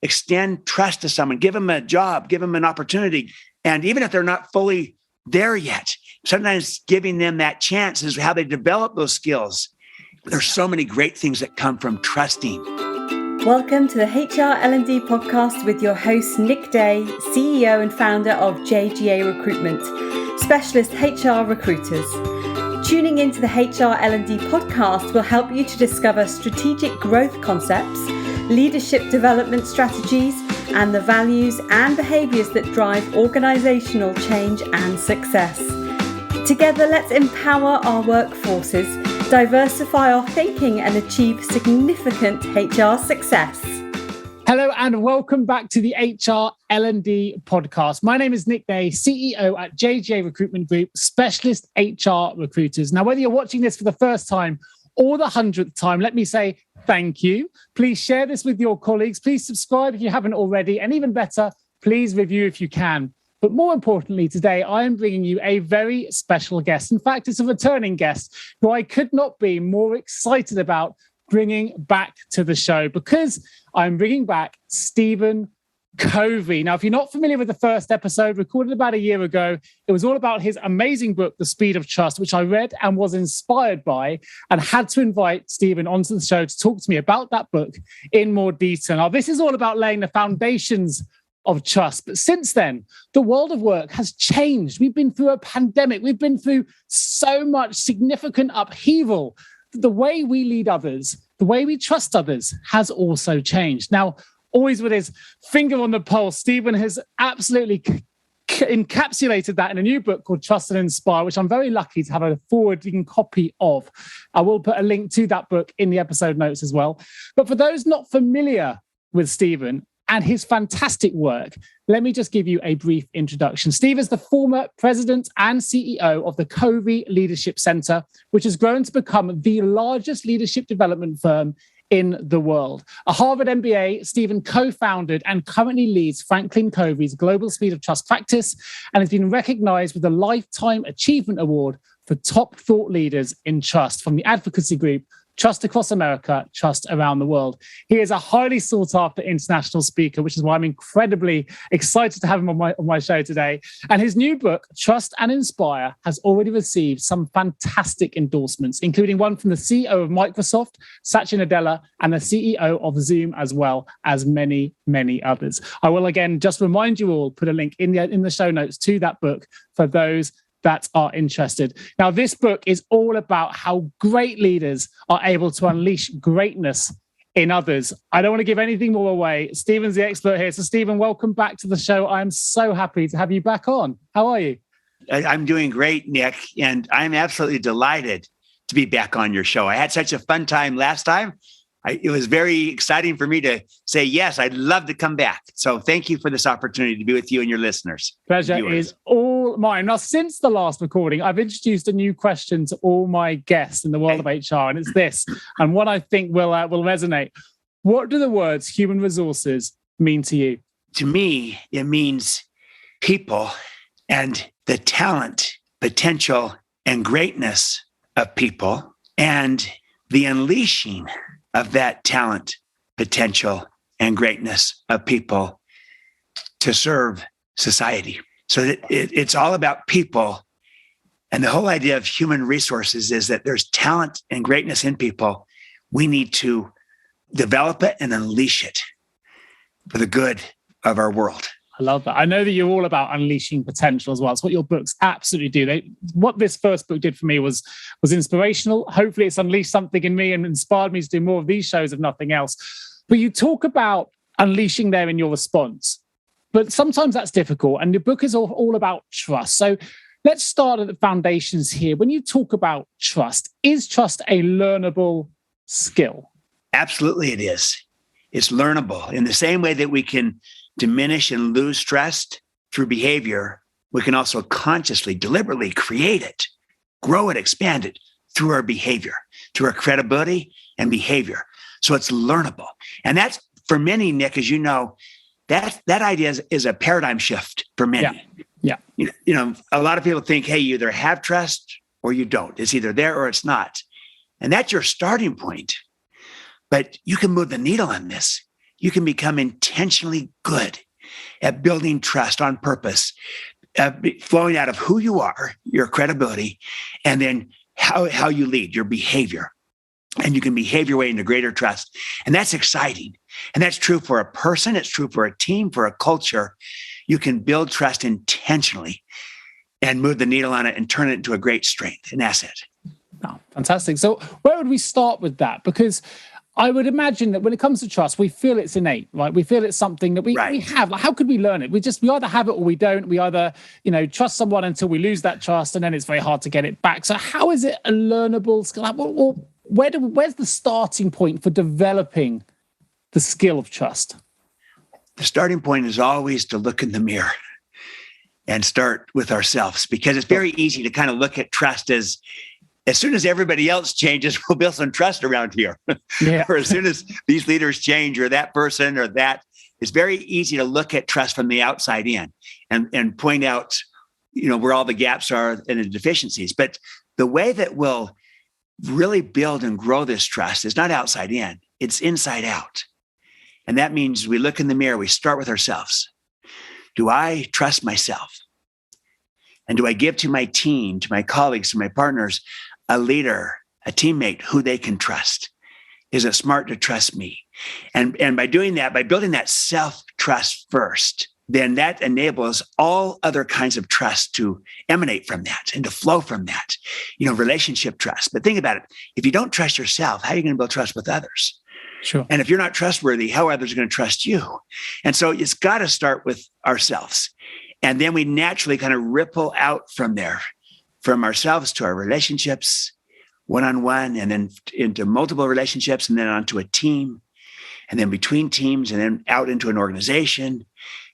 extend trust to someone, give them a job, give them an opportunity. And even if they're not fully there yet, sometimes giving them that chance is how they develop those skills. There's so many great things that come from trusting. Welcome to the HR L&D Podcast with your host, Nick Day, CEO and founder of JGA Recruitment, specialist HR recruiters. Tuning into the HR L&D Podcast will help you to discover strategic growth concepts, leadership development strategies, and the values and behaviours that drive organisational change and success. Together, let's empower our workforces, diversify our thinking, and achieve significant HR success. Hello and welcome back to the HR L&D Podcast. My name is Nick Day, CEO at JGA Recruitment Group, specialist HR recruiters. Now, whether you're watching this for the first time or the 100th time, let me say thank you. Please share this with your colleagues. Please subscribe if you haven't already. And even better, please review if you can. But more importantly, today, I am bringing you a very special guest. In fact, it's a returning guest who I could not be more excited about bringing back to the show, because I'm bringing back Stephen Covey. Now, if you're not familiar with the first episode, recorded about a year ago, it was all about his amazing book, The Speed of Trust, which I read and was inspired by, and had to invite Stephen onto the show to talk to me about that book in more detail. Now, this is all about laying the foundations of trust. But since then, the world of work has changed. We've been through a pandemic. We've been through so much significant upheaval. The way we lead others, the way we trust others has also changed. Now, always with his finger on the pulse, Stephen has absolutely encapsulated that in a new book called Trust and Inspire, which I'm very lucky to have a forwarding copy of. I will put a link to that book in the episode notes as well. But for those not familiar with Stephen and his fantastic work, let me just give you a brief introduction. Steve is the former president and CEO of the Covey Leadership Center, which has grown to become the largest leadership development firm in the world. A Harvard MBA, Stephen co-founded and currently leads Franklin Covey's Global Speed of Trust practice, and has been recognized with a Lifetime Achievement Award for top thought leaders in trust from the advocacy group Trust Across America, Trust Around the World. He is a highly sought after international speaker, which is why I'm incredibly excited to have him on my show today. And his new book, Trust and Inspire, has already received some fantastic endorsements, including one from the CEO of Microsoft, Satya Nadella, and the CEO of Zoom, as well as many, many others. I will again just remind you all, put a link in the show notes to that book for those that are interested. Now, this book is all about how great leaders are able to unleash greatness in others. I don't want to give anything more away. Stephen's the expert here. So, Stephen, welcome back to the show. I'm so happy to have you back on. How are you? I'm doing great, Nick, and I'm absolutely delighted to be back on your show. I had such a fun time last time. It was very exciting for me to say, yes, I'd love to come back. So thank you for this opportunity to be with you and your listeners. Pleasure is all mine. Now, since the last recording, I've introduced a new question to all my guests in the world of HR, and it's this, and what I think will resonate. What do the words human resources mean to you? To me, it means people and the talent, potential, and greatness of people, and the unleashing of that talent, potential, and greatness of people to serve society. So it's all about people. And the whole idea of human resources is that there's talent and greatness in people. We need to develop it and unleash it for the good of our world. I love that. I know that you're all about unleashing potential as well. It's what your books absolutely do. What this first book did for me was inspirational. Hopefully it's unleashed something in me and inspired me to do more of these shows, if nothing else. But you talk about unleashing there in your response. But sometimes that's difficult. And the book is all about trust. So let's start at the foundations here. When you talk about trust, is trust a learnable skill? Absolutely it is. It's learnable. In the same way that we can diminish and lose trust through behavior, we can also consciously, deliberately create it, grow it, expand it through our behavior, through our credibility and behavior. So it's learnable. And that's, for many, Nick, as you know, that idea is a paradigm shift for many. Yeah. You know, a lot of people think, hey, you either have trust or you don't. It's either there or it's not. And that's your starting point. But you can move the needle on this. you can become intentionally good at building trust on purpose, flowing out of who you are, your credibility, and then how you lead, your behavior. And you can behave your way into greater trust. And that's exciting. And that's true for a person. It's true for a team, for a culture. You can build trust intentionally and move the needle on it and turn it into a great strength, an asset. Oh, fantastic. So where would we start with that? Because I would imagine that when it comes to trust, we feel it's innate, right? We feel it's something that we have. Like, how could we learn it? We either have it or we don't. We either, trust someone until we lose that trust, and then it's very hard to get it back. So how is it a learnable skill? Well, where's the starting point for developing the skill of trust? The starting point is always to look in the mirror and start with ourselves, because it's very easy to kind of look at trust as soon as everybody else changes, we'll build some trust around here. Yeah. Or as soon as these leaders change, or that person or that, it's very easy to look at trust from the outside in and point out, where all the gaps are and the deficiencies. But the way that we'll really build and grow this trust is not outside in, it's inside out. And that means we look in the mirror, we start with ourselves. Do I trust myself? And do I give to my team, to my colleagues, to my partners, a leader, a teammate who they can trust? Is it smart to trust me? And by doing that, by building that self-trust first, then that enables all other kinds of trust to emanate from that and to flow from that, relationship trust. But think about it. If you don't trust yourself, how are you going to build trust with others? Sure. And if you're not trustworthy, how are others going to trust you? And so it's got to start with ourselves. And then we naturally kind of ripple out from there, from ourselves to our relationships, one-on-one, and then into multiple relationships, and then onto a team, and then between teams, and then out into an organization,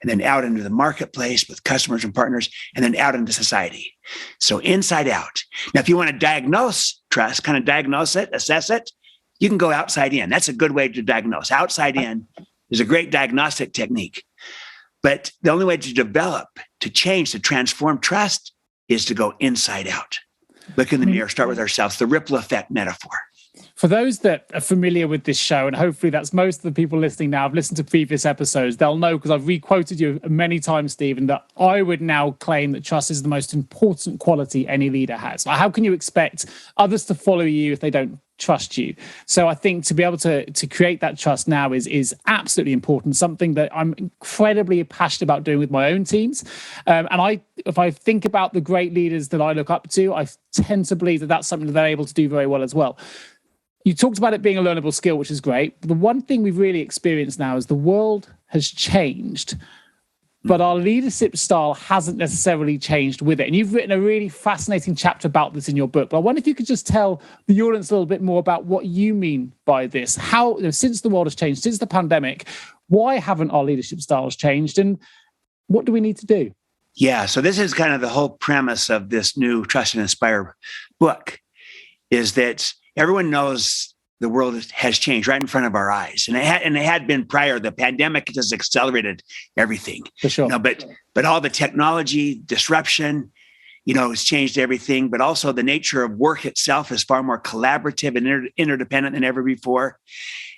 and then out into the marketplace with customers and partners, and then out into society. So inside out. Now, if you want to diagnose trust, kind of diagnose it, assess it, you can go outside in. That's a good way to diagnose. Outside in is a great diagnostic technique. But the only way to develop, to change, to transform trust is to go inside out. Look in the mirror, start with ourselves, the ripple effect metaphor. For those that are familiar with this show, and hopefully that's most of the people listening now, have listened to previous episodes, they'll know, because I've re-quoted you many times, Stephen, that I would now claim that trust is the most important quality any leader has. Like, how can you expect others to follow you if they don't trust you? So I think to be able to create that trust now is absolutely important, something that I'm incredibly passionate about doing with my own teams. And if I think about the great leaders that I look up to, I tend to believe that that's something that they're able to do very well as well. You talked about it being a learnable skill, which is great. The one thing we've really experienced now is the world has changed, but our leadership style hasn't necessarily changed with it. And you've written a really fascinating chapter about this in your book. But I wonder if you could just tell the audience a little bit more about what you mean by this. How, since the world has changed, since the pandemic, why haven't our leadership styles changed? And what do we need to do? Yeah, so this is kind of the whole premise of this new Trust and Inspire book, is that everyone knows the world has changed right in front of our eyes. And it had been prior. The pandemic has accelerated everything. For sure. But all the technology disruption, has changed everything. But also the nature of work itself is far more collaborative and interdependent than ever before,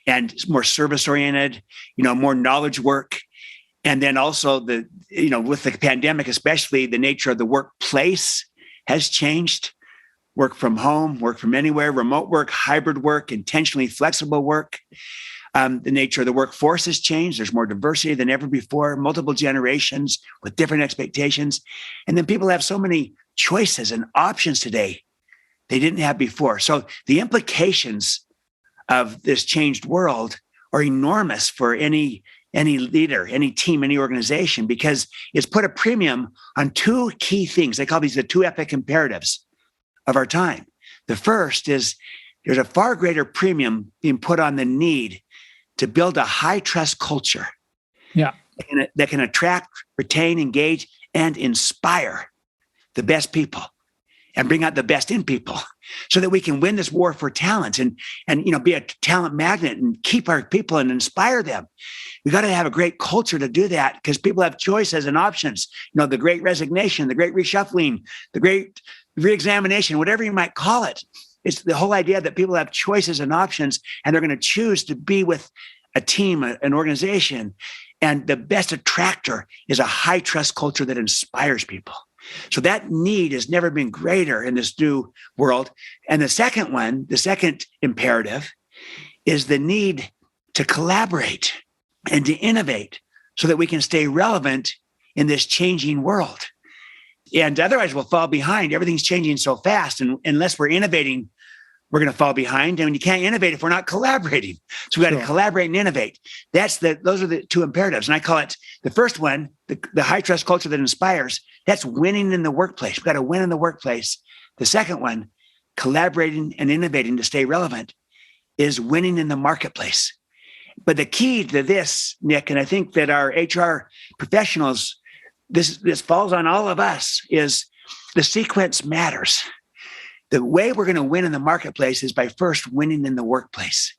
and more service-oriented, more knowledge work. And then also with the pandemic, especially, the nature of the workplace has changed. Work from home, work from anywhere, remote work, hybrid work, intentionally flexible work. The nature of the workforce has changed. There's more diversity than ever before, multiple generations with different expectations. And then people have so many choices and options today they didn't have before. So the implications of this changed world are enormous for any leader, any team, any organization, because it's put a premium on two key things. They call these the two epic imperatives of our time. The first is there's a far greater premium being put on the need to build a high trust culture that can attract, retain, engage, and inspire the best people and bring out the best in people so that we can win this war for talent and be a talent magnet and keep our people and inspire them. We got to have a great culture to do that, because people have choices and options. The great resignation, the great reshuffling, the great reexamination, whatever you might call it. It's the whole idea that people have choices and options, and they're going to choose to be with a team, an organization. And the best attractor is a high trust culture that inspires people. So that need has never been greater in this new world. And the second imperative is the need to collaborate and to innovate so that we can stay relevant in this changing world. And otherwise we'll fall behind. Everything's changing so fast. And unless we're innovating, we're going to fall behind. And you can't innovate if we're not collaborating. So we got to collaborate and innovate. Those are the two imperatives. And I call it the first one, the high trust culture that inspires. That's winning in the workplace. We've got to win in the workplace. The second one, collaborating and innovating to stay relevant, is winning in the marketplace. But the key to this, Nick, and I think that our HR professionals, this falls on all of us, is the sequence matters. The way we're going to win in the marketplace is by first winning in the workplace,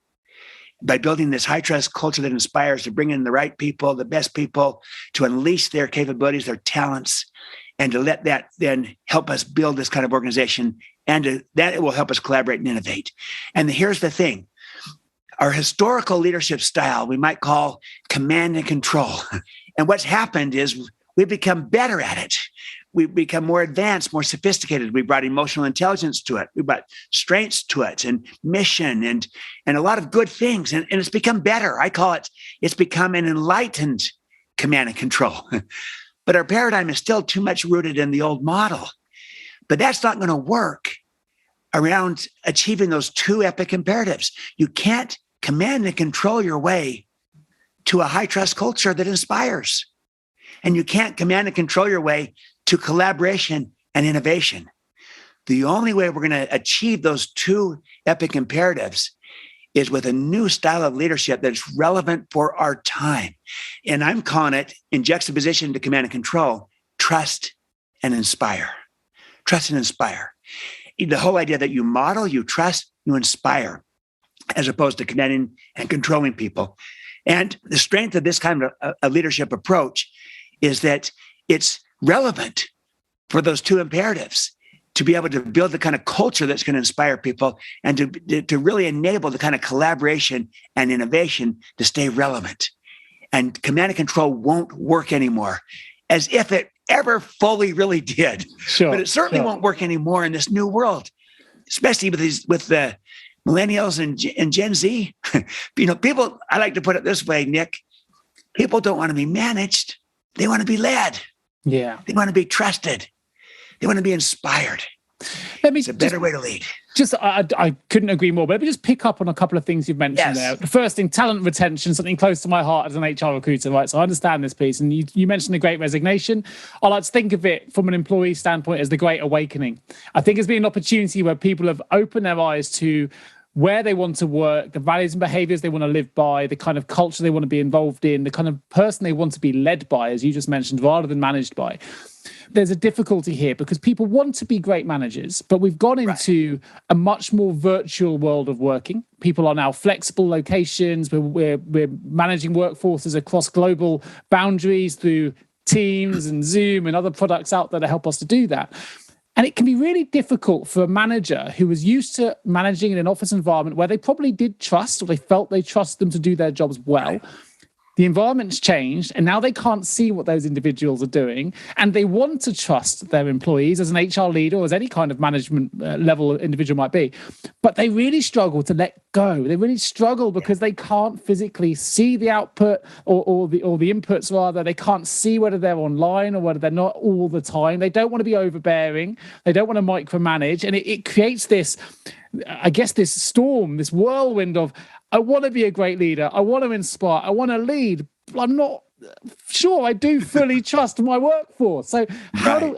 by building this high trust culture that inspires, to bring in the right people, the best people, to unleash their capabilities, their talents, and to let that then help us build this kind of organization, and that it will help us collaborate and innovate. And here's the thing. Our historical leadership style, we might call command and control. And what's happened is we've become better at it. We've become more advanced, more sophisticated. We brought emotional intelligence to it. We brought strengths to it, and mission, and a lot of good things. And it's become better. I call it, it's become an enlightened command and control. But our paradigm is still too much rooted in the old model. But that's not going to work around achieving those two epic imperatives. You can't command and control your way to a high trust culture that inspires. And you can't command and control your way to collaboration and innovation. The only way we're going to achieve those two epic imperatives is with a new style of leadership that's relevant for our time. And I'm calling it, in juxtaposition to command and control, trust and inspire. Trust and inspire. The whole idea that you model, you trust, you inspire, as opposed to commanding and controlling people. And the strength of this kind of a leadership approach is that it's relevant for those two imperatives, to be able to build the kind of culture that's going to inspire people, and to really enable the kind of collaboration and innovation to stay relevant. And command and control won't work anymore, as if it ever fully really did. Sure, but it certainly won't work anymore in this new world, especially with the millennials and Gen Z. People, I like to put it this way, Nick, people don't want to be managed. They want to be led. Yeah. They want to be trusted. They want to be inspired. It's a better way to lead. I couldn't agree more, but let me just pick up on a couple of things you've mentioned there. The first thing, talent retention, something close to my heart as an HR recruiter, right? So I understand this piece. And you mentioned the Great Resignation. I like to think of it from an employee standpoint as the Great Awakening. I think it's been an opportunity where people have opened their eyes to where they want to work, the values and behaviors they want to live by, the kind of culture they want to be involved in, the kind of person they want to be led by, as you just mentioned, rather than managed by. There's a difficulty here because people want to be great managers, but we've gone into a much more virtual world of working. People are now flexible locations. We're managing workforces across global boundaries through Teams and Zoom and other products out there to help us to do that. And it can be really difficult for a manager who was used to managing in an office environment where they probably did trust, or they felt they trusted them to do their jobs well. The environment's changed, and now they can't see what those individuals are doing, and they want to trust their employees as an HR leader or as any kind of management level individual might be. But they really struggle to let go. They really struggle because they can't physically see the output or the inputs, rather. They can't see whether they're online or whether they're not all the time. They don't want to be overbearing. They don't want to micromanage. And it creates this, I guess, this storm, this whirlwind of, I want to be a great leader. I want to inspire. I want to lead. But I'm not sure I do fully trust my workforce. So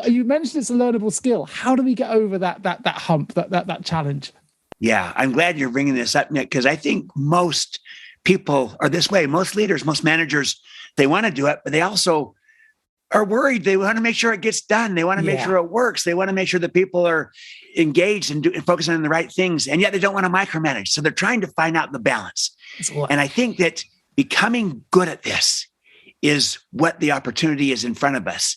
you mentioned it's a learnable skill. How do we get over that hump, that challenge? Yeah, I'm glad you're bringing this up, Nick, because I think most people are this way. Most leaders, most managers, they want to do it, but they also are worried. They want to make sure it gets done. They want to make sure it works. They want to make sure that people are engaged and focusing on the right things. And yet they don't want to micromanage. So they're trying to find out the balance. And I think that becoming good at this is what the opportunity is in front of us,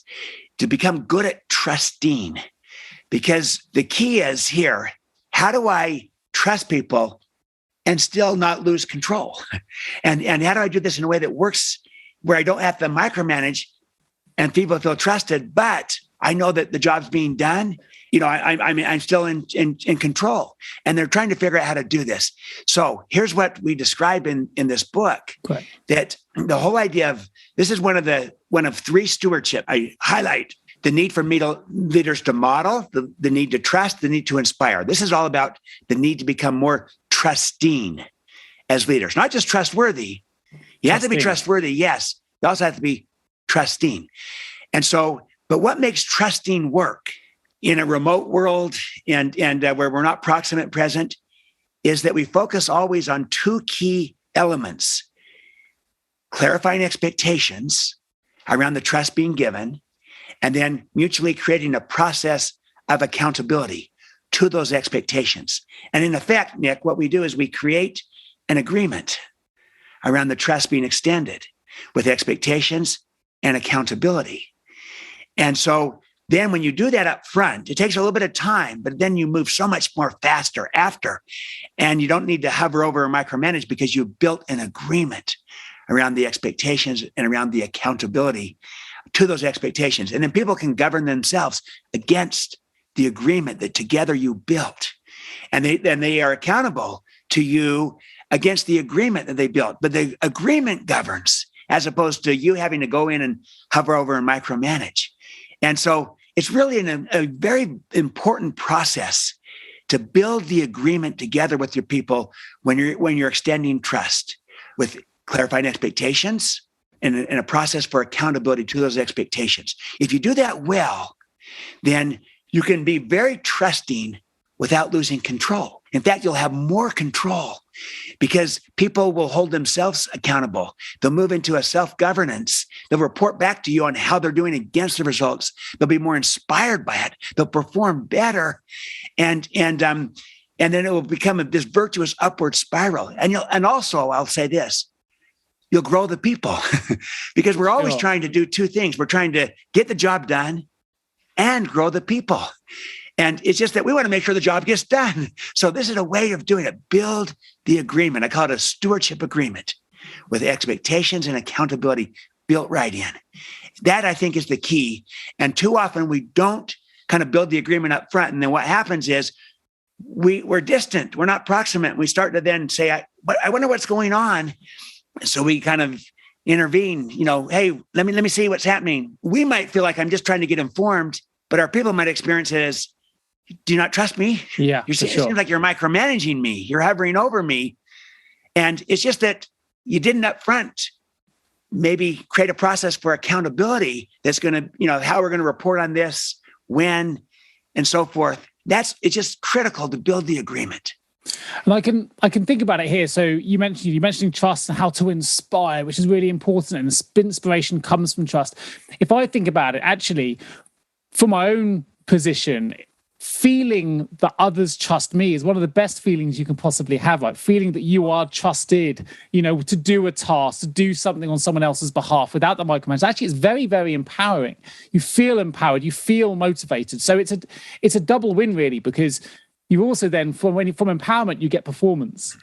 to become good at trusting. Because the key is here, how do I trust people and still not lose control? And how do I do this in a way that works where I don't have to micromanage and people feel trusted, but I know that the job's being done? I'm still in control, and they're trying to figure out how to do this. So here's what we describe in this book. Correct. That the whole idea of this is one of three stewardship. I highlight the need for leaders to model, the need to trust, the need to inspire. This is all about the need to become more trusting as leaders, not just trustworthy. You have to be trustworthy, yes. You also have to be trusting. And so, but what makes trusting work in a remote world and where we're not proximate present is that we focus always on two key elements: clarifying expectations around the trust being given, and then mutually creating a process of accountability to those expectations. And in effect, Nick, what we do is we create an agreement around the trust being extended with expectations and accountability. And so then when you do that up front, it takes a little bit of time, but then you move so much more faster after. And you don't need to hover over or micromanage because you built an agreement around the expectations and around the accountability to those expectations. And then people can govern themselves against the agreement that together you built. And they are accountable to you against the agreement that they built. But the agreement governs as opposed to you having to go in and hover over and micromanage. And so it's really a very important process to build the agreement together with your people when you're extending trust with clarifying expectations and a process for accountability to those expectations. If you do that well, then you can be very trusting without losing control. In fact, you'll have more control because people will hold themselves accountable. They'll move into a self-governance. They'll report back to you on how they're doing against the results. They'll be more inspired by it. They'll perform better. And then it will become this virtuous upward spiral. And also, I'll say this, you'll grow the people because we're always trying to do two things. We're trying to get the job done and grow the people. And it's just that we want to make sure the job gets done. So this is a way of doing it. Build the agreement. I call it a stewardship agreement with expectations and accountability built right in. That, I think, is the key. And too often we don't kind of build the agreement up front. And then what happens is we're distant. We're not proximate. We start to then say, I wonder what's going on. So we kind of intervene, hey, let me see what's happening. We might feel like I'm just trying to get informed, but our people might experience it as, do you not trust me? Yeah, it seems like you're micromanaging me. You're hovering over me. And it's just that you didn't up front maybe create a process for accountability that's going to, how we're going to report on this, when, and so forth. It's just critical to build the agreement. And I can think about it here. So you mentioning trust and how to inspire, which is really important. And inspiration comes from trust. If I think about it, actually, from my own position, feeling that others trust me is one of the best feelings you can possibly have. Like feeling that you are trusted, to do a task, to do something on someone else's behalf without the micromanagement. Actually, it's very, very empowering. You feel empowered. You feel motivated. So it's a double win, really, because you also then, from empowerment, you get performance.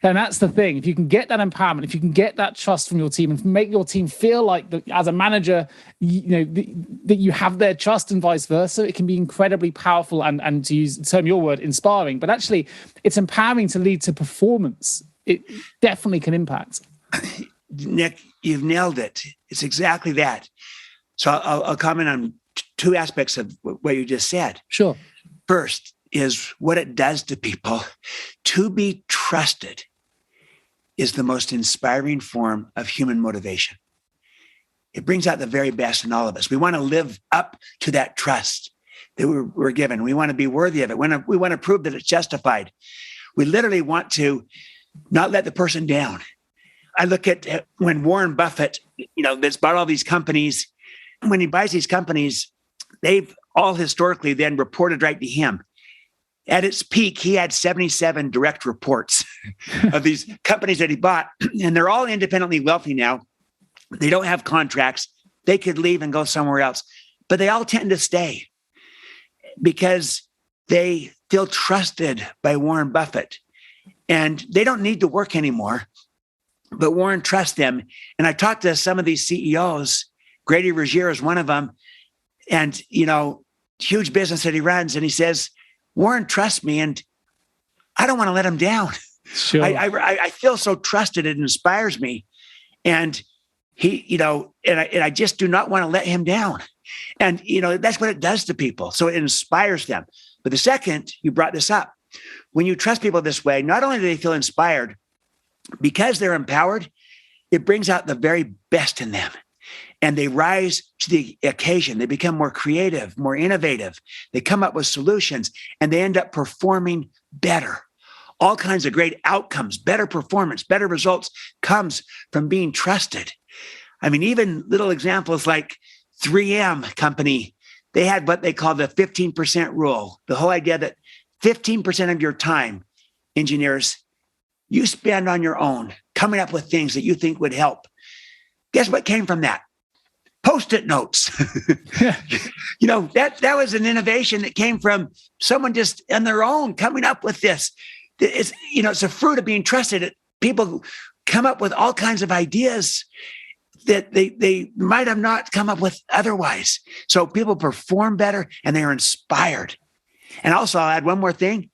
And that's the thing. If you can get that empowerment, if you can get that trust from your team and make your team feel like that as a manager, that you have their trust and vice versa, it can be incredibly powerful and to use the term, your word, inspiring. But actually, it's empowering to lead to performance. It definitely can impact. Nick, you've nailed it. It's exactly that. So I'll comment on two aspects of what you just said. Sure. First is what it does to people. To be trusted is the most inspiring form of human motivation. It brings out the very best in all of us. We want to live up to that trust that we're given. We want to be worthy of it. We want to prove that it's justified. We literally want to not let the person down. I look at when Warren Buffett, that's bought all these companies. When he buys these companies, they've all historically then reported right to him. At its peak, he had 77 direct reports of these companies that he bought, and they're all independently wealthy now. They don't have contracts. They could leave and go somewhere else, but they all tend to stay because they feel trusted by Warren Buffett. and they don't need to work anymore, but Warren trusts them. And I talked to some of these CEOs. Grady Rozier is one of them, and, huge business that he runs. And he says, Warren trusts me, and I don't want to let him down. Sure. I feel so trusted. It inspires me. And he, and I just do not want to let him down. And, that's what it does to people. So it inspires them. But the second, you brought this up, when you trust people this way, not only do they feel inspired, because they're empowered, it brings out the very best in them. And they rise to the occasion. They become more creative, more innovative. They come up with solutions, and they end up performing better. All kinds of great outcomes, better performance, better results comes from being trusted. I mean, even little examples like 3M company, they had what they call the 15% rule. The whole idea that 15% of your time, engineers, you spend on your own, coming up with things that you think would help. Guess what came from that? Post-it notes. That was an innovation that came from someone just on their own coming up with this. It's a fruit of being trusted. People come up with all kinds of ideas that they might have not come up with otherwise. So people perform better, and they are inspired. And also, I'll add one more thing.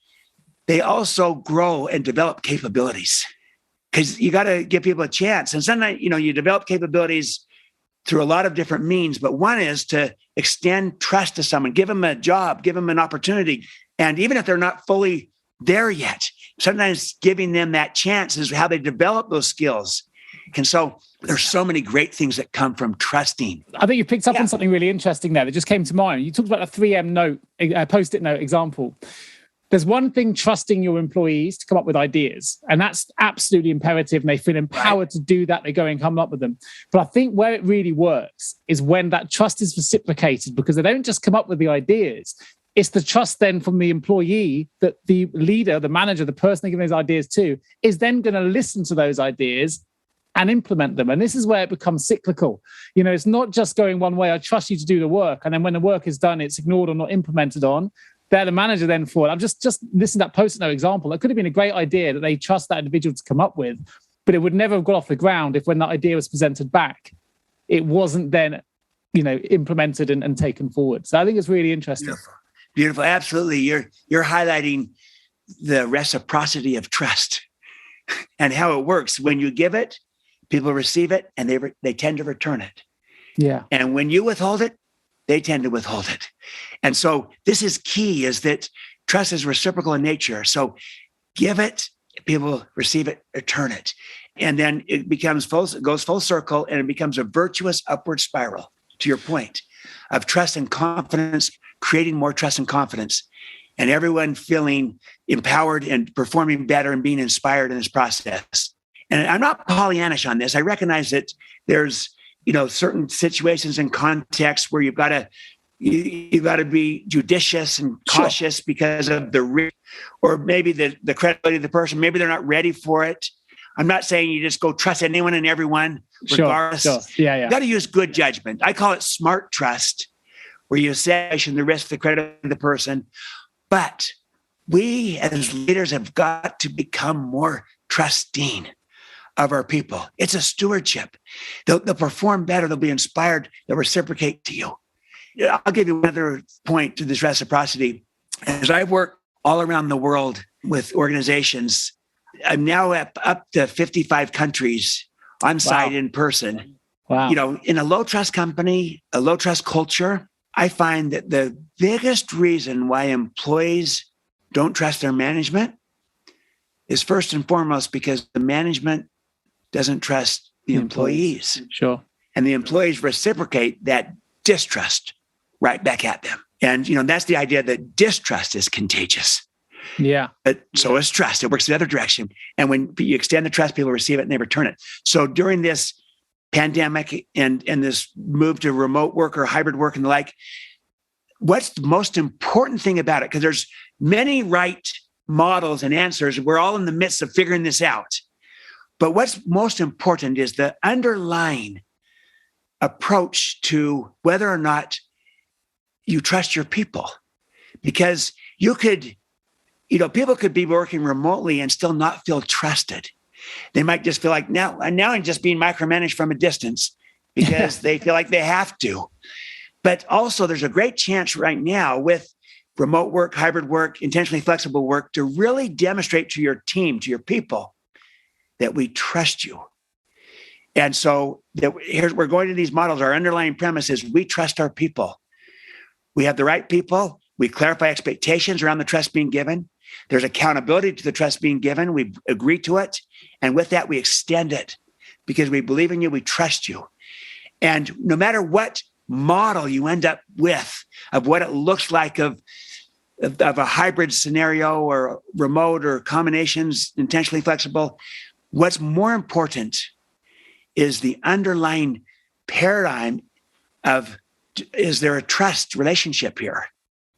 They also grow and develop capabilities, because you got to give people a chance. And sometimes, you develop capabilities through a lot of different means, but one is to extend trust to someone, give them a job, give them an opportunity. And even if they're not fully there yet, sometimes giving them that chance is how they develop those skills. And so there's so many great things that come from trusting. I think you picked up on something really interesting there that just came to mind. You talked about the 3M note, Post-it note example. There's one thing, trusting your employees to come up with ideas, and that's absolutely imperative, and they feel empowered to do that. They go and come up with them. But I think where it really works is when that trust is reciprocated, because they don't just come up with the ideas. It's the trust then from the employee that the leader, the manager, the person they're giving those ideas to, is then going to listen to those ideas and implement them. And this is where it becomes cyclical. It's not just going one way. I trust you to do the work, and then when the work is done, it's ignored or not implemented on. They're the manager then for it. I'm just listening to that Post-it note example. That could have been a great idea that they trust that individual to come up with, but it would never have got off the ground if, when that idea was presented back, it wasn't then, implemented and taken forward. So I think it's really interesting. Beautiful. Absolutely. You're highlighting the reciprocity of trust and how it works. When you give it, people receive it, and they tend to return it. Yeah. And when you withhold it, they tend to withhold it. And so this is key, is that trust is reciprocal in nature. So give it, people receive it, return it. And then it goes full circle, and it becomes a virtuous upward spiral, to your point, of trust and confidence, creating more trust and confidence, and everyone feeling empowered and performing better and being inspired in this process. And I'm not Pollyannish on this. I recognize that there's certain situations and contexts where you've got to be judicious and cautious because of the risk, or maybe the credibility of the person. Maybe they're not ready for it. I'm not saying you just go trust anyone and everyone, regardless. Sure. Yeah. You got to use good judgment. I call it smart trust, where you assess the risk, the credibility of the person. But we as leaders have got to become more trusting of our people. It's a stewardship. They'll perform better. They'll be inspired. They'll reciprocate to you. I'll give you another point to this reciprocity. As I work all around the world with organizations, I'm now up to 55 countries on site in person. Wow. In a low trust company, a low trust culture, I find that the biggest reason why employees don't trust their management is first and foremost because the management doesn't trust the employees. Sure. And the employees reciprocate that distrust right back at them. And, that's the idea that distrust is contagious. Yeah. But so is trust. It works the other direction. And when you extend the trust, people receive it and they return it. So during this pandemic and this move to remote work or hybrid work and the like, what's the most important thing about it? Because there's many right models and answers. We're all in the midst of figuring this out. But what's most important is the underlying approach to whether or not you trust your people. Because you could people could be working remotely and still not feel trusted. They might just feel like now I'm just being micromanaged from a distance because they feel like they have to. But also there's a great chance right now with remote work, hybrid work, intentionally flexible work to really demonstrate to your team, to your people, that we trust you. And so we're going to these models. Our underlying premise is we trust our people. We have the right people. We clarify expectations around the trust being given. There's accountability to the trust being given. We agree to it. And with that, we extend it because we believe in you. We trust you. And no matter what model you end up with of what it looks like of a hybrid scenario or remote or combinations, intentionally flexible, what's more important is the underlying paradigm of, is there a trust relationship here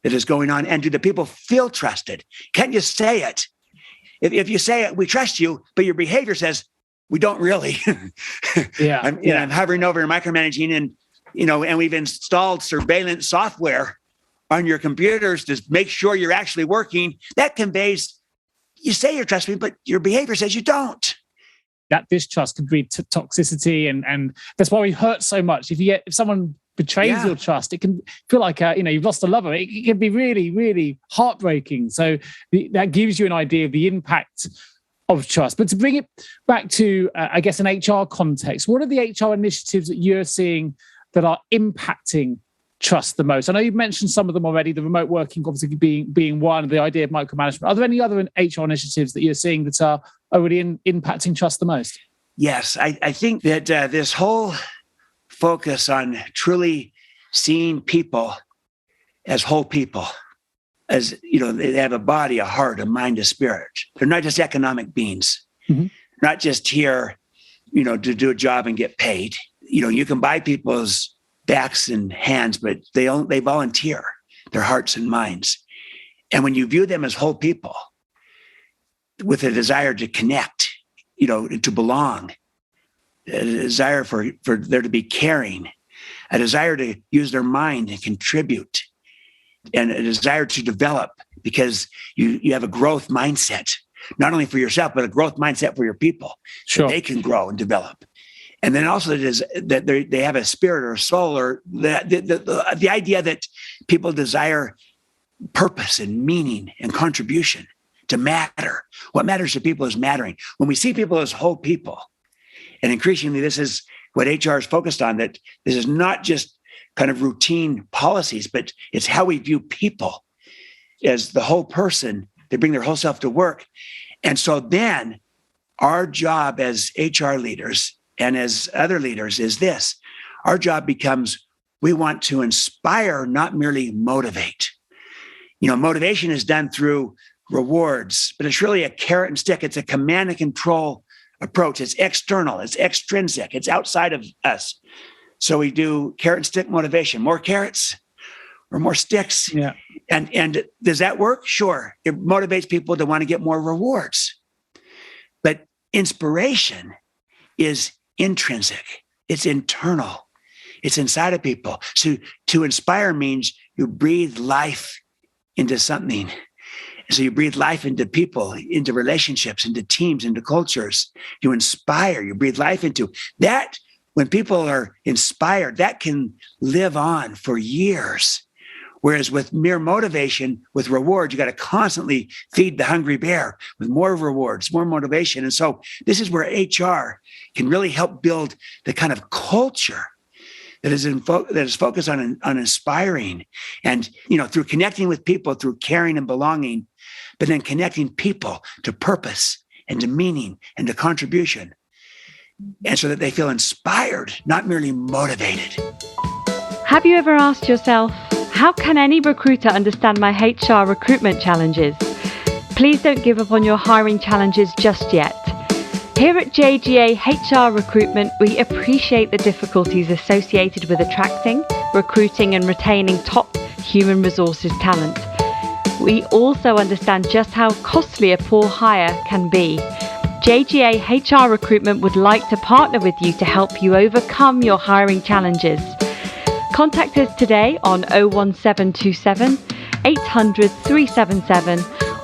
that is going on? And do the people feel trusted? Can't you say it? If you say it, we trust you, but your behavior says, we don't really. I'm hovering over and micromanaging and we've installed surveillance software on your computers to make sure you're actually working. That conveys, you say you trust me, but your behavior says you don't. That distrust could breed toxicity, and that's why we hurt so much. If someone betrays your trust, it can feel like you've lost a lover. It can be really, really heartbreaking. So that gives you an idea of the impact of trust. But to bring it back to, I guess, an HR context, what are the HR initiatives that you're seeing that are impacting trust the most? I know you've mentioned some of them already, the remote working obviously being one, the idea of micromanagement. Are there any other HR initiatives that you're seeing that are really impacting trust the most? Yes, I think that this whole focus on truly seeing people as whole people, as they have a body, a heart, a mind, a spirit. They're not just economic beings, not just here, to do a job and get paid. You can buy people's backs and hands, but they volunteer their hearts and minds. And when you view them as whole people with a desire to connect, to belong, a desire for there to be caring, a desire to use their mind and contribute, and a desire to develop because you have a growth mindset, not only for yourself, but a growth mindset for your people. Sure. So they can grow and develop. And then also it is that they have a spirit or a soul, or the idea that people desire purpose and meaning and contribution to matter. What matters to people is mattering. When we see people as whole people, and increasingly this is what HR is focused on, that this is not just kind of routine policies, but it's how we view people as the whole person. They bring their whole self to work. And so then our job as HR leaders and as other leaders is this. Our job becomes, we want to inspire, not merely motivate. Motivation is done through rewards, but it's really a carrot and stick. It's a command and control approach. It's external, it's extrinsic, it's outside of us. So we do carrot and stick motivation, more carrots or more sticks. Yeah. And does that work? Sure. It motivates people to want to get more rewards. But inspiration is intrinsic. It's internal. It's inside of people. So to inspire means you breathe life into something. So you breathe life into people, into relationships, into teams, into cultures. You inspire, you breathe life into that. When people are inspired, that can live on for years. Whereas with mere motivation, with rewards, you got to constantly feed the hungry bear with more rewards, more motivation. And so this is where HR can really help build the kind of culture that is focused on inspiring and, through connecting with people, through caring and belonging, but then connecting people to purpose and to meaning and to contribution. And so that they feel inspired, not merely motivated. Have you ever asked yourself, how can any recruiter understand my HR recruitment challenges? Please don't give up on your hiring challenges just yet. Here at JGA HR Recruitment, we appreciate the difficulties associated with attracting, recruiting, and retaining top human resources talent. We also understand just how costly a poor hire can be. JGA HR Recruitment would like to partner with you to help you overcome your hiring challenges. Contact us today on 01727 800 377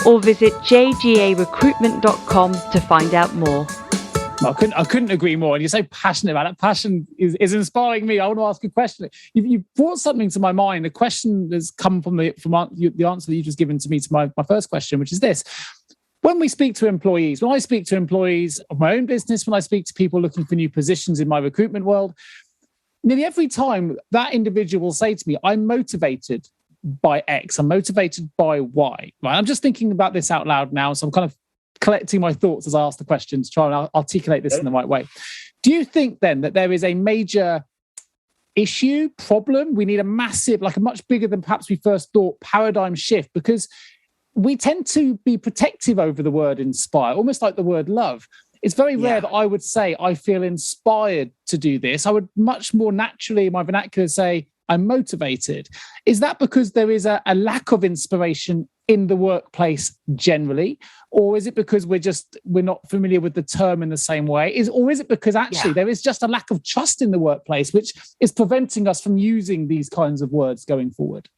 or visit jgarecruitment.com to find out more. I couldn't agree more. And you're so passionate about it. Passion is inspiring me. I want to ask a question. You brought something to my mind. A question that's come from the answer that you just given to me to my first question, which is this. When we speak to employees, when I speak to employees of my own business, when I speak to people looking for new positions in my recruitment world, nearly every time that individual will say to me, I'm motivated by X, I'm motivated by Y. Right? I'm just thinking about this out loud now. So I'm kind of collecting my thoughts as I ask the question to try and articulate this in the right way. Do you think then that there is a major issue, problem? We need a massive, like a much bigger than perhaps we first thought, paradigm shift, because we tend to be protective over the word inspire, almost like the word love. It's very rare that I would say I feel inspired to do this. I would much more naturally in my vernacular say I'm motivated. Is that because there is a lack of inspiration in the workplace generally? Or is it because we're not familiar with the term in the same way? Or is it because actually there is just a lack of trust in the workplace, which is preventing us from using these kinds of words going forward?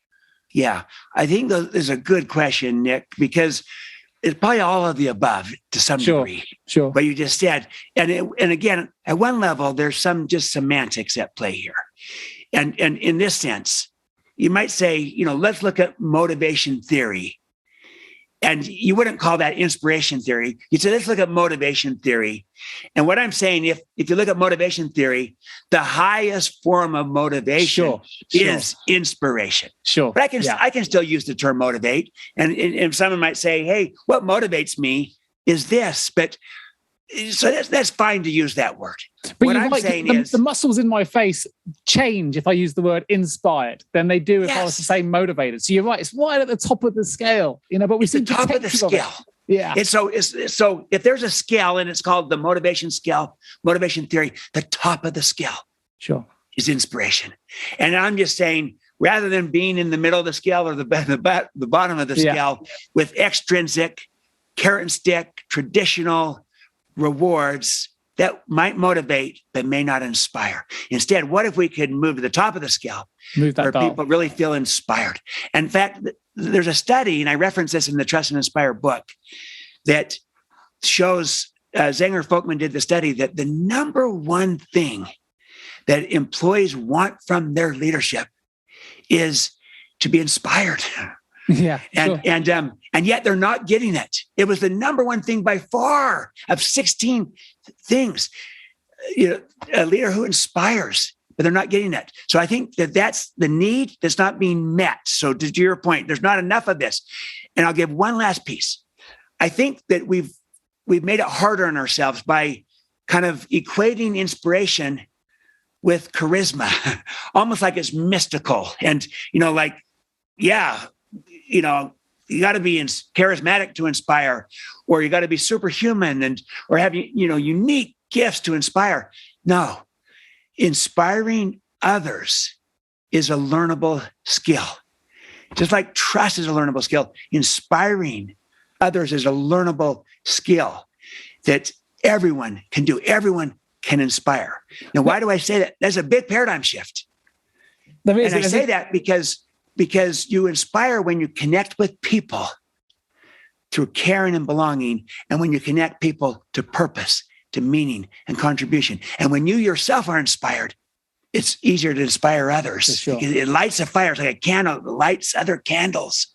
Yeah, I think that is a good question, Nick, because it's probably all of the above to some degree. Sure. What you just said. And again, at one level, there's some just semantics at play here. And in this sense, you might say, let's look at motivation theory. And you wouldn't call that inspiration theory. You'd say, let's look at motivation theory. And what I'm saying, if you look at motivation theory, the highest form of motivation is inspiration. Sure. But I can still use the term motivate. And someone might say, hey, what motivates me is this. But so that's fine to use that word. But what I'm saying is the muscles in my face change if I use the word inspired than they do if I was to say motivated. So you're right; it's right at the top of the scale, but we see the top of the scale. Yeah. And so if there's a scale and it's called the motivation scale, motivation theory, the top of the scale, is inspiration. And I'm just saying, rather than being in the middle of the scale or the bottom of the scale with extrinsic, carrot and stick, traditional rewards that might motivate but may not inspire. Instead, what if we could move to the top of the scale where people really feel inspired? In fact, there's a study, and I reference this in the Trust and Inspire book, that shows Zenger Folkman did the study that the number one thing that employees want from their leadership is to be inspired. Yeah. And yet they're not getting it. It was the number one thing by far of 16 things. A leader who inspires, but they're not getting it. So I think that's the need that's not being met. So to your point, there's not enough of this. And I'll give one last piece. I think that we've made it harder on ourselves by kind of equating inspiration with charisma, almost like it's mystical. And, you got to be charismatic to inspire, or you got to be superhuman or have unique gifts to inspire. No, inspiring others is a learnable skill. Just like trust is a learnable skill, inspiring others is a learnable skill that everyone can do. Everyone can inspire. Now, why do I say that? That's a big paradigm shift. And I say that because you inspire when you connect with people through caring and belonging, and when you connect people to purpose, to meaning and contribution. And when you yourself are inspired, it's easier to inspire others. It lights a fire. It's like a candle that lights other candles.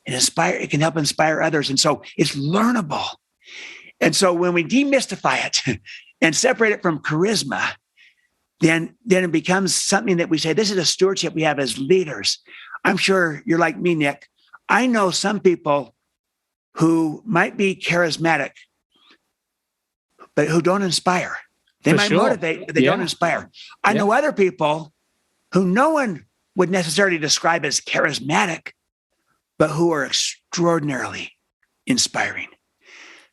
It can help inspire others. And so it's learnable. And so when we demystify it and separate it from charisma, then it becomes something that we say, this is a stewardship we have as leaders. I'm sure you're like me, Nick. I know some people who might be charismatic, but who don't inspire. They might motivate, but they don't inspire. I know other people who no one would necessarily describe as charismatic, but who are extraordinarily inspiring.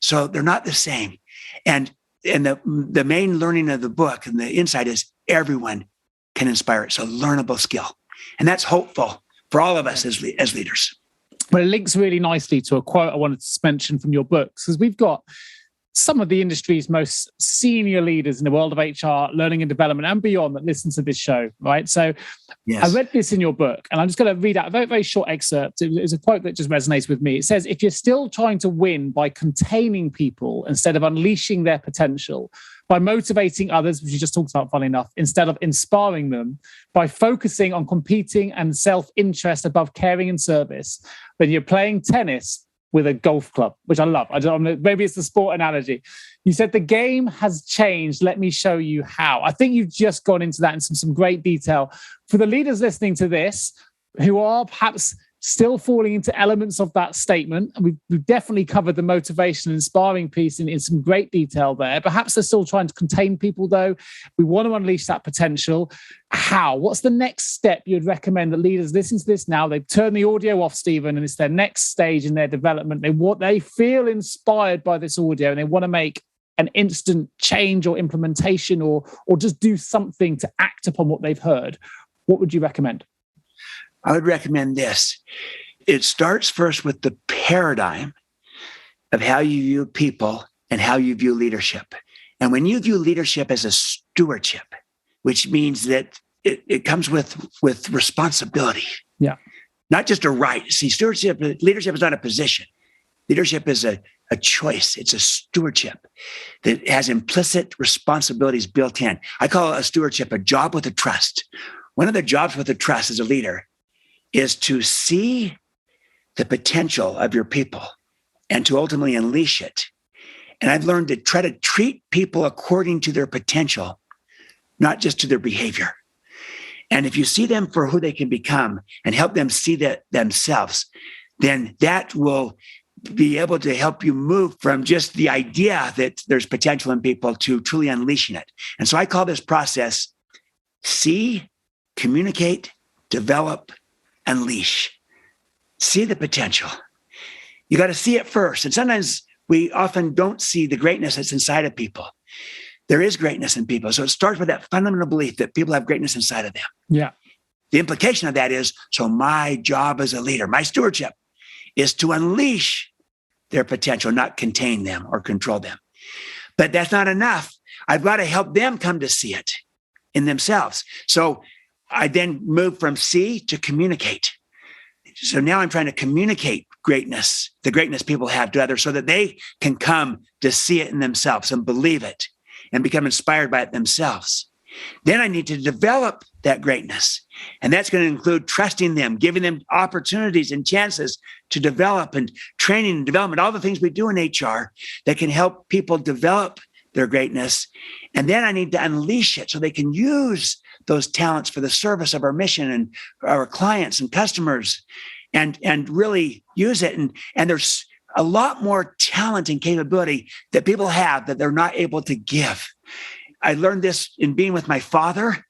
So they're not the same. And the main learning of the book and the insight is everyone can inspire. It's a learnable skill. And that's hopeful for all of us as leaders. Well, it links really nicely to a quote I wanted to mention from your books, because we've got some of the industry's most senior leaders in the world of HR, learning and development and beyond that listen to this show, right? So yes. I read this in your book, and I'm just going to read out a very, very short excerpt. It's a quote that just resonates with me. It says, if you're still trying to win by containing people instead of unleashing their potential, by motivating others, which you just talked about, funny enough, instead of inspiring them, by focusing on competing and self-interest above caring and service, then you're playing tennis with a golf club, which I love. Maybe it's the sport analogy. You said the game has changed. Let me show you how. I think you've just gone into that in some great detail. For the leaders listening to this, who are perhaps still falling into elements of that statement, and we've definitely covered the motivation and inspiring piece in some great detail there. Perhaps they're still trying to contain people, though. We want to unleash that potential. How? What's the next step you'd recommend that leaders listen to this now? They've turned the audio off, Stephen, and it's their next stage in their development. They feel inspired by this audio, and they want to make an instant change or implementation or just do something to act upon what they've heard. What would you recommend? I would recommend this. It starts first with the paradigm of how you view people and how you view leadership. And when you view leadership as a stewardship, which means that it comes with responsibility. Yeah. Not just a right. See, leadership is not a position. Leadership is a choice. It's a stewardship that has implicit responsibilities built in. I call a stewardship a job with a trust. One of the jobs with a trust as a leader is to see the potential of your people and to ultimately unleash it. And I've learned to try to treat people according to their potential, not just to their behavior. And if you see them for who they can become and help them see that themselves, then that will be able to help you move from just the idea that there's potential in people to truly unleashing it. And so I call this process see, communicate, develop, unleash. See the potential. You got to see it first. And sometimes we often don't see the greatness that's inside of people. There is greatness in people. So it starts with that fundamental belief that people have greatness inside of them. Yeah. The implication of that is, so my job as a leader, my stewardship is to unleash their potential, not contain them or control them. But that's not enough. I've got to help them come to see it in themselves. So I then move from see to communicate. So now I'm trying to communicate greatness, the greatness people have to others so that they can come to see it in themselves and believe it and become inspired by it themselves. Then I need to develop that greatness. And that's going to include trusting them, giving them opportunities and chances to develop and training and development, all the things we do in HR that can help people develop their greatness. And then I need to unleash it so they can use those talents for the service of our mission and our clients and customers and really use it. And there's a lot more talent and capability that people have that they're not able to give. I learned this in being with my father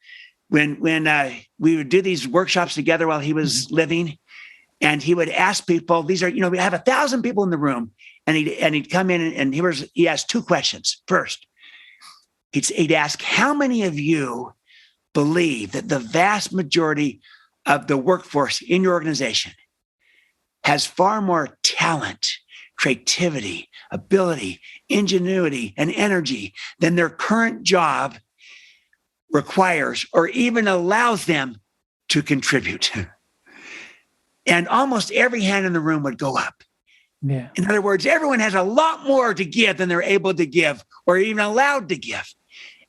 when we would do these workshops together while he was living, and he would ask people, we have 1,000 people in the room, and he'd come in and he asked two questions. First, he'd ask, how many of you believe that the vast majority of the workforce in your organization has far more talent, creativity, ability, ingenuity, and energy than their current job requires or even allows them to contribute? And almost every hand in the room would go up. Yeah. In other words, everyone has a lot more to give than they're able to give or even allowed to give.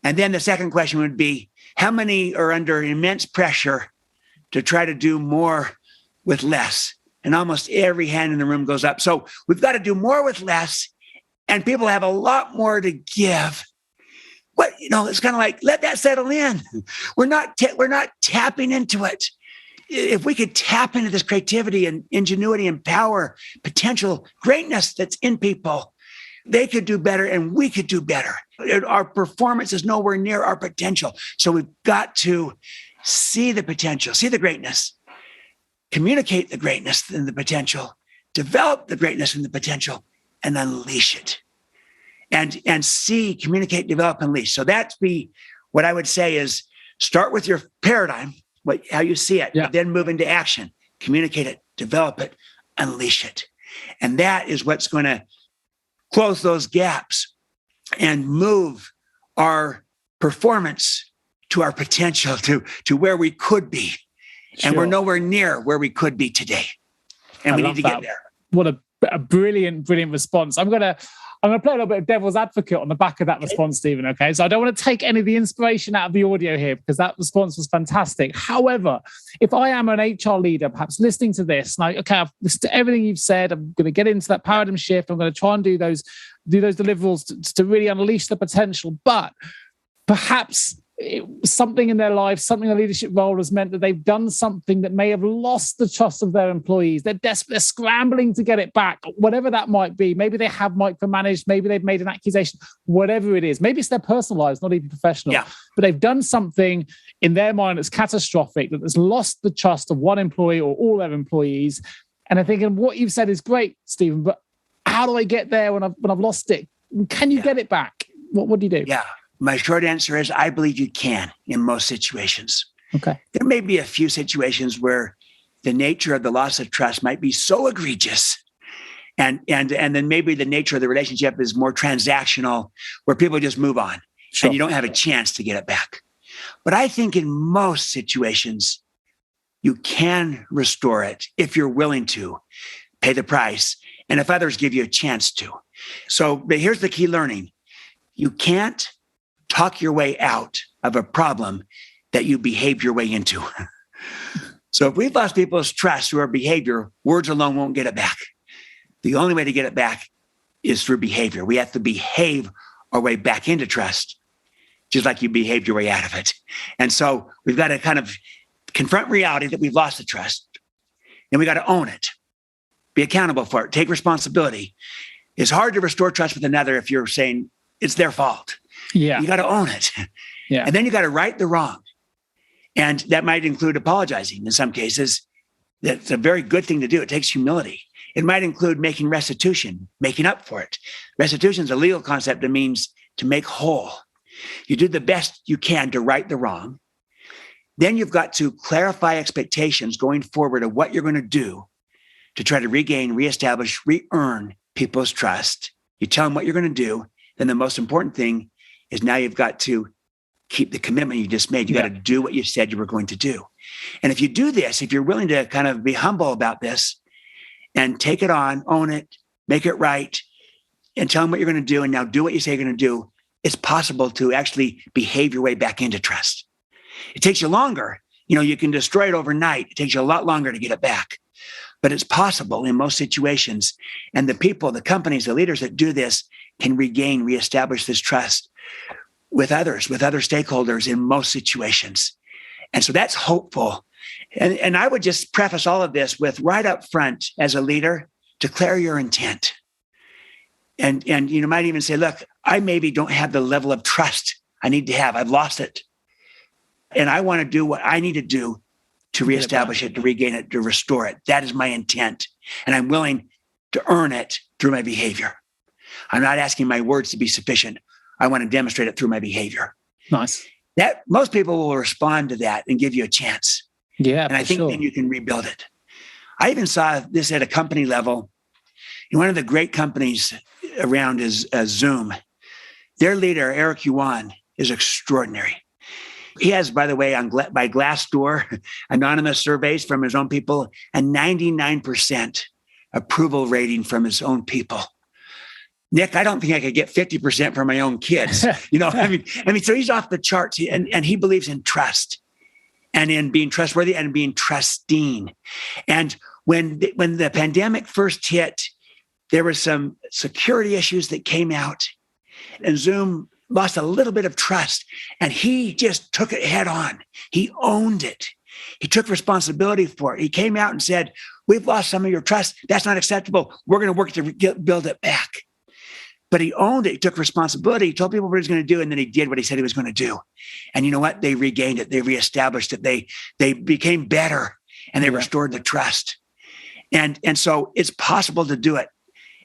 And then the second question would be, how many are under immense pressure to try to do more with less? And almost every hand in the room goes up. So we've got to do more with less, and people have a lot more to give. It's kind of like, let that settle in. We're not tapping into it. If we could tap into this creativity and ingenuity and power, potential, greatness that's in people, they could do better and we could do better. Our performance is nowhere near our potential. So we've got to see the potential, see the greatness, communicate the greatness and the potential, develop the greatness and the potential, and unleash it. And see, communicate, develop, unleash. So that's what I would say is start with your paradigm, how you see it, then move into action, communicate it, develop it, unleash it. And that is what's going to close those gaps and move our performance to our potential, to where we could be. Sure. And we're nowhere near where we could be today. And we need to get there. What a brilliant response. I'm gonna play a little bit of devil's advocate on the back of that response, Stephen. Okay, so I don't want to take any of the inspiration out of the audio here because that response was fantastic. However, if I am an HR leader, perhaps listening to this, like, okay, I've listened to everything you've said. I'm going to get into that paradigm shift. I'm going to try and do those deliverables to really unleash the potential. But perhaps something in their life, something in the leadership role has meant that they've done something that may have lost the trust of their employees. They're desperate, they're scrambling to get it back, whatever that might be. Maybe they have micromanaged, maybe they've made an accusation, whatever it is. Maybe it's their personal lives, not even professional. Yeah. But they've done something in their mind that's catastrophic, that has lost the trust of one employee or all their employees. And I'm thinking, what you've said is great, Stephen, but how do I get there when I've lost it? Can you get it back? What do you do? Yeah. My short answer is I believe you can in most situations. Okay. There may be a few situations where the nature of the loss of trust might be so egregious. And then maybe the nature of the relationship is more transactional, where people just move on. Sure. And you don't have a chance to get it back. But I think in most situations, you can restore it if you're willing to pay the price and if others give you a chance to. So but here's the key learning. You can't talk your way out of a problem that you behaved your way into. So if we've lost people's trust through our behavior, words alone won't get it back. The only way to get it back is through behavior. We have to behave our way back into trust, just like you behaved your way out of it. And so we've got to kind of confront reality that we've lost the trust, and we got to own it, be accountable for it, take responsibility. It's hard to restore trust with another if you're saying it's their fault. Yeah. You got to own it. Yeah. And then you got to right the wrong. And that might include apologizing in some cases. That's a very good thing to do. It takes humility. It might include making restitution, making up for it. Restitution is a legal concept that means to make whole. You do the best you can to right the wrong. Then you've got to clarify expectations going forward of what you're going to do to try to regain, reestablish, re-earn people's trust. You tell them what you're going to do. Then the most important thing is now you've got to keep the commitment you just made. You got to do what you said you were going to do. And if you do this, if you're willing to kind of be humble about this and take it on, own it, make it right, and tell them what you're going to do, and now do what you say you're going to do, it's possible to actually behave your way back into trust. It takes you longer. You can destroy it overnight. It takes you a lot longer to get it back. But it's possible in most situations. And the people, the companies, the leaders that do this can regain, reestablish this trust with others, with other stakeholders in most situations. And so that's hopeful. And I would just preface all of this with right up front, as a leader, declare your intent. And you might even say, look, I maybe don't have the level of trust I need to have. I've lost it. And I want to do what I need to do to reestablish it, to regain it, to restore it. That is my intent. And I'm willing to earn it through my behavior. I'm not asking my words to be sufficient. I want to demonstrate it through my behavior. Nice. That most people will respond to that and give you a chance. Yeah. And I think then you can rebuild it. I even saw this at a company level. One of the great companies around is Zoom. Their leader, Eric Yuan, is extraordinary. He has, by the way, by Glassdoor, anonymous surveys from his own people, a 99% approval rating from his own people. Nick, I don't think I could get 50% from my own kids. So he's off the charts, and he believes in trust and in being trustworthy and being trusting. And when the pandemic first hit, there were some security issues that came out, and Zoom lost a little bit of trust, and he just took it head on. He owned it. He took responsibility for it. He came out and said, we've lost some of your trust. That's not acceptable. We're going to work to build it back. But he owned it. He took responsibility. He told people what he was going to do, and then he did what he said he was going to do. And you know what? They regained it. They reestablished it. They became better, and they restored the trust. And so it's possible to do it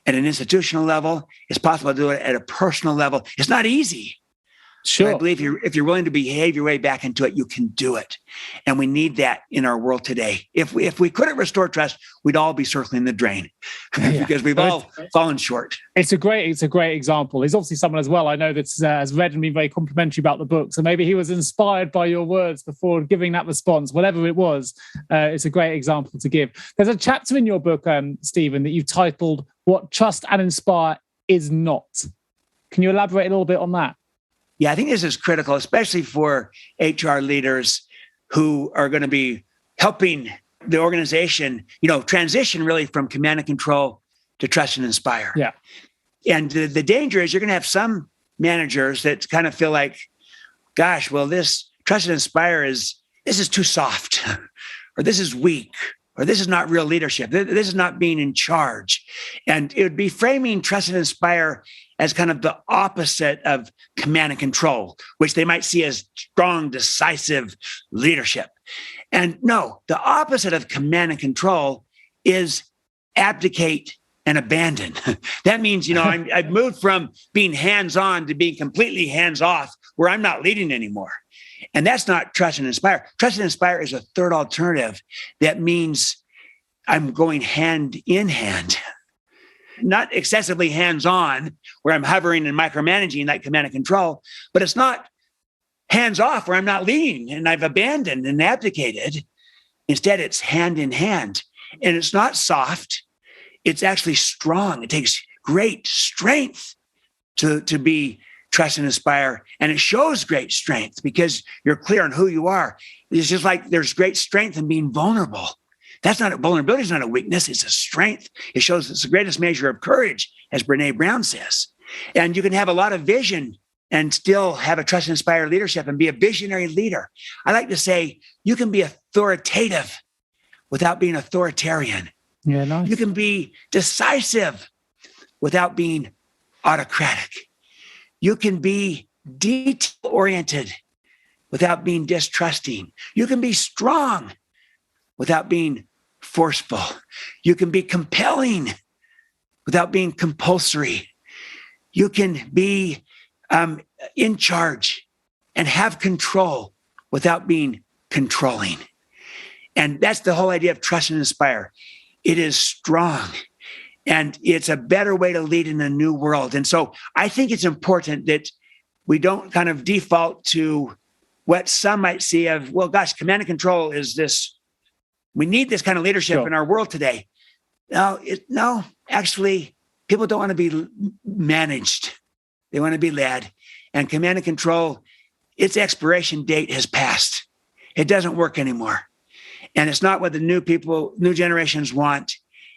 at an institutional level. It's possible to do it at a personal level. It's not easy, Sure. But I believe if you're willing to behave your way back into it, you can do it. And we need that in our world today. If we couldn't restore trust, we'd all be circling the drain because we've all fallen short. It's a great example. He's obviously someone as well I know that has read and been very complimentary about the book. So maybe he was inspired by your words before giving that response, whatever it was. It's a great example to give. There's a chapter in your book, Stephen, that you've titled "What Trust and Inspire Is Not." Can you elaborate a little bit on that? Yeah, I think this is critical, especially for HR leaders who are going to be helping the organization, transition really from command and control to trust and inspire. Yeah. And the danger is you're going to have some managers that kind of feel like, gosh, well, this trust and inspire this is too soft, or this is weak, or this is not real leadership. This is not being in charge. And it would be framing trust and inspire as kind of the opposite of command and control, which they might see as strong, decisive leadership. And no, the opposite of command and control is abdicate and abandon. That means, I've moved from being hands-on to being completely hands-off, where I'm not leading anymore. And that's not trust and inspire. Trust and inspire is a third alternative. That means I'm going hand in hand, not excessively hands-on, where I'm hovering and micromanaging like command and control, but it's not hands-off where I'm not leading and I've abandoned and abdicated. Instead, it's hand in hand. And it's not soft. It's actually strong. It takes great strength to be trust and inspire. And it shows great strength because you're clear on who you are. It's just like there's great strength in being vulnerable. Vulnerability is not a weakness, it's a strength. It shows it's the greatest measure of courage, as Brene Brown says. And you can have a lot of vision and still have a trust and inspire leadership and be a visionary leader. I like to say you can be authoritative without being authoritarian. Yeah, nice. You can be decisive without being autocratic. You can be detail-oriented without being distrusting. You can be strong without being forceful. You can be compelling without being compulsory. You can be in charge and have control without being controlling. And that's the whole idea of trust and inspire. It is strong and it's a better way to lead in a new world. And so I think it's important that we don't kind of default to what some might see of, well, gosh, command and control is this. We need this kind of leadership in our world today. No, actually, people don't want to be managed. They want to be led. And command and control, its expiration date has passed. It doesn't work anymore. And it's not what the new generations want.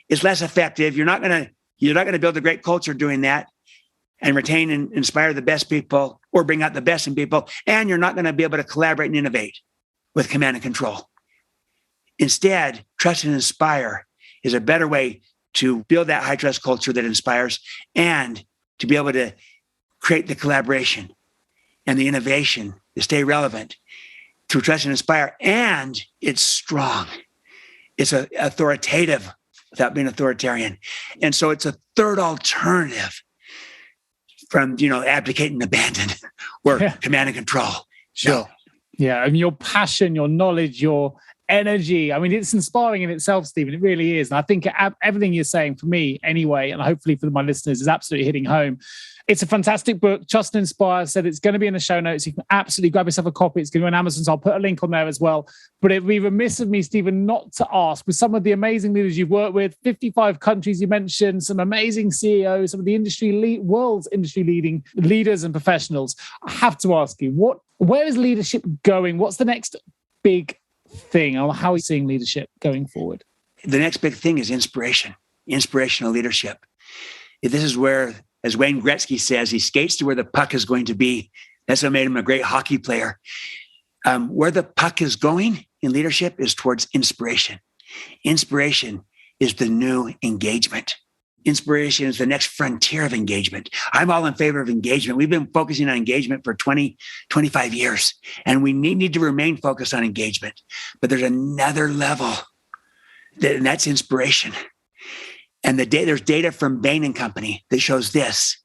It's less effective. You're not going to build a great culture doing that and retain and inspire the best people or bring out the best in people. And you're not going to be able to collaborate and innovate with command and control. Instead, trust and inspire is a better way to build that high trust culture that inspires and to be able to create the collaboration and the innovation to stay relevant through trust and inspire. And it's strong. It's authoritative without being authoritarian. And so it's a third alternative from, abdicate and abandon or command and control. Sure. Yeah. I mean, your passion, your knowledge, your energy. I mean, it's inspiring in itself, Stephen. It really is. And I think everything you're saying for me anyway, and hopefully for my listeners, is absolutely hitting home. It's a fantastic book, Trust and Inspire. Said it's going to be in the show notes. You can absolutely grab yourself a copy. It's going to be on Amazon, so I'll put a link on there as well. But it'd be remiss of me, Stephen, not to ask, with some of the amazing leaders you've worked with, 55 countries you mentioned, some amazing CEOs, some of the world's industry-leading leaders and professionals. I have to ask you, where is leadership going? What's the next big thing? Or how are you seeing leadership going forward? The next big thing is inspirational leadership. This is where, as Wayne Gretzky says, he skates to where the puck is going to be. That's what made him a great hockey player. Where the puck is going in leadership is towards inspiration. Inspiration is the new engagement. Inspiration is the next frontier of engagement. I'm all in favor of engagement. We've been focusing on engagement for 20, 25 years, and we need to remain focused on engagement. But there's another level, and that's inspiration. And there's data from Bain & Company that shows this,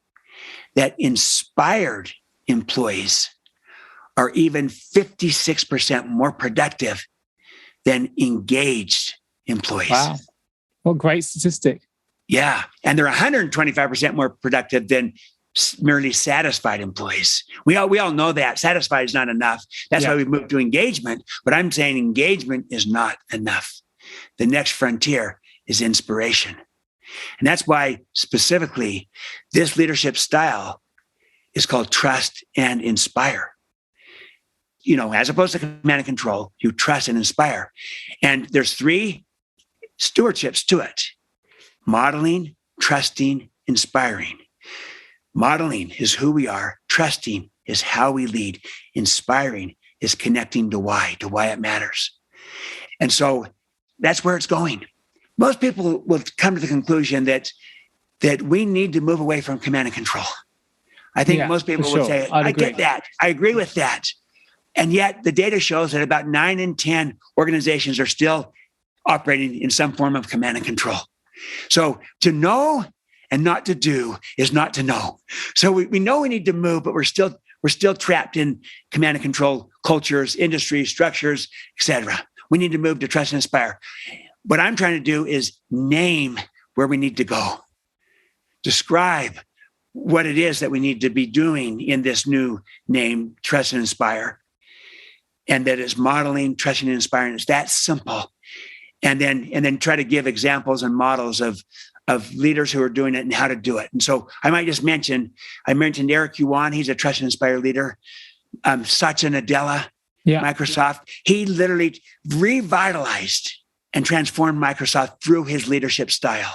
that inspired employees are even 56% more productive than engaged employees. Wow. What a great statistic. Yeah. And they're 125% more productive than merely satisfied employees. We all know that satisfied is not enough. That's why we've moved to engagement. But I'm saying engagement is not enough. The next frontier is inspiration. And that's why specifically this leadership style is called trust and inspire. As opposed to command and control, you trust and inspire. And there's 3 stewardships to it: modeling, trusting, inspiring. Modeling is who we are. Trusting is how we lead. Inspiring is connecting to why it matters. And so that's where it's going. Most people will come to the conclusion that we need to move away from command and control. I think most people would say, I get that. I agree with that. And yet the data shows that about 9 in 10 organizations are still operating in some form of command and control. So to know and not to do is not to know. So we know we need to move, but we're still trapped in command and control cultures, industries, structures, etc. We need to move to trust and inspire. What I'm trying to do is name where we need to go, describe what it is that we need to be doing in this new name, trust and inspire. And that is modeling, trusting, and inspiring. It's that simple. And then try to give examples and models of leaders who are doing it and how to do it. And so I might just mention Eric Yuan. He's a trust and inspire leader. Satya Nadella, Microsoft. He literally revitalized and transformed Microsoft through his leadership style.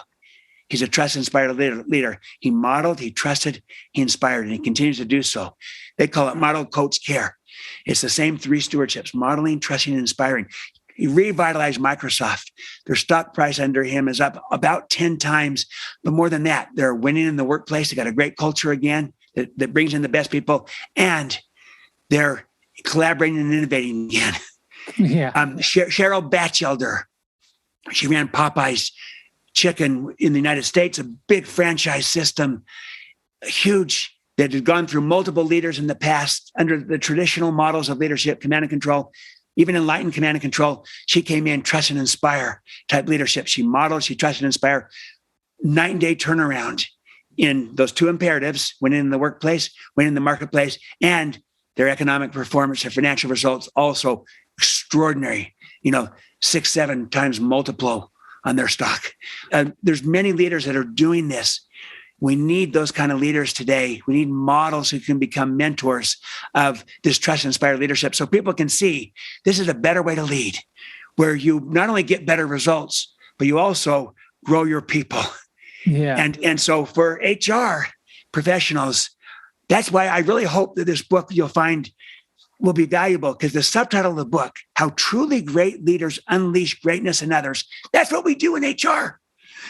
He's a trust and inspire leader. He modeled, he trusted, he inspired, and he continues to do so. They call it model, coach, care. It's the same 3 stewardships: modeling, trusting, and inspiring. He revitalized Microsoft. Their stock price under him is up about 10 times. But more than that, they're winning in the workplace. They got a great culture again that brings in the best people. And they're collaborating and innovating again. Yeah. Cheryl Batchelder, she ran Popeye's Chicken in the United States, a big franchise system, huge, that had gone through multiple leaders in the past under the traditional models of leadership, command and control, even enlightened command and control. She came in, trust and inspire type leadership. She modeled, she trusted and inspired. Night and day turnaround in those 2 imperatives: winning in the workplace, winning in the marketplace, and their economic performance, their financial results also extraordinary, 6-7 times multiple on their stock. There's many leaders that are doing this. We need those kind of leaders today. We need models who can become mentors of this trust and inspire leadership so people can see this is a better way to lead, where you not only get better results, but you also grow your people. Yeah. And so for HR professionals, that's why I really hope that this book you'll find will be valuable, because the subtitle of the book, How Truly Great Leaders Unleash Greatness in Others, that's what we do in HR.